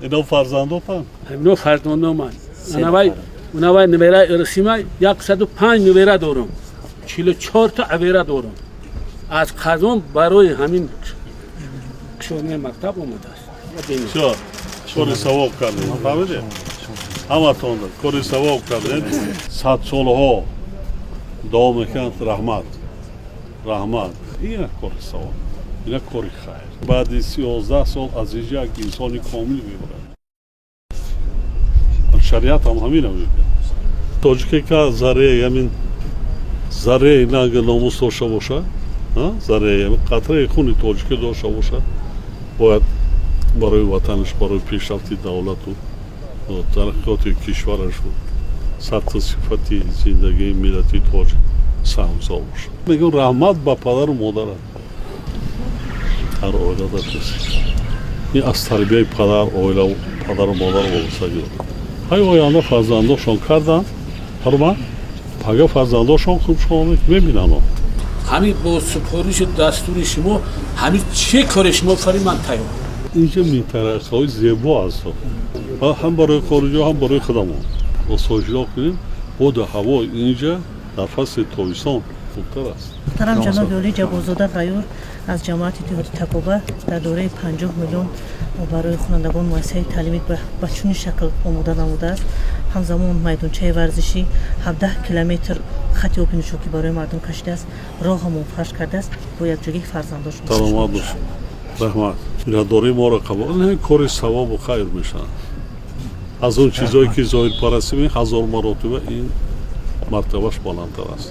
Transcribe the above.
اینا فرزنداتن؟ همینو فرزندان من. اونوای نویره ارسیمه 105 نویره دارم. 44 تا عویره دارم. از قزم برای همین کشورنه مکتب اومده است. چرا؟ کاری ثواب کردین فهمیدی؟ همتون کاری ثواب کردین. 100 سالها دوام میکند رحمت. این کاری ثواب. این کاری خیر. بعد 13 سال از اینجا یک انسانی کامل میبرد. شریعت هم همین میگه. توجیه که ذره اینا اگه ناموس داشته باشه، ذره قطره خونی توجیه داشته باشه، باید برای وطنش، برای پیشرفت دولت و ترقیات کشورش و سطح صفتی زندگی ملتی توجیه سهمزا باشه. میگم رحمت با پدر و مادر هر اویله در کسی. این از تربیه پدر و مادر وابستگی دارد. های آینده فرزنداشون کردن حرمت پگه فرزنداشون خوب شما میبینن همین با سپارش دستور شما همین چه کار شما فری من تیار اینجا میترک های زیبا هست هم برای خارجی هم برای خودمون با ساجلا کنیم بود هوا اینجا در فصل تابستان خوبتر است. محترم جناب ولی جوادزاده غیور از جماعت اتحاد تکوبه در دوره 50 میلیون برای خوانندگان مؤسسه تعلیمی به چنین شکل آماده نموده است. همزمان میدانچه ورزشی 17 کیلومتر خط آبنوشکی برای مردم کشیده است. راه هم فرش کرده است با یک جگه فرزنداشون. سلامت باش. رحمت. ایراداری ما را قبول نه کاری ثواب و خیر میشن. از اون چیزایی که ظاهر پرستی می 1000 مرتبه این مرتبهش بالاتر است.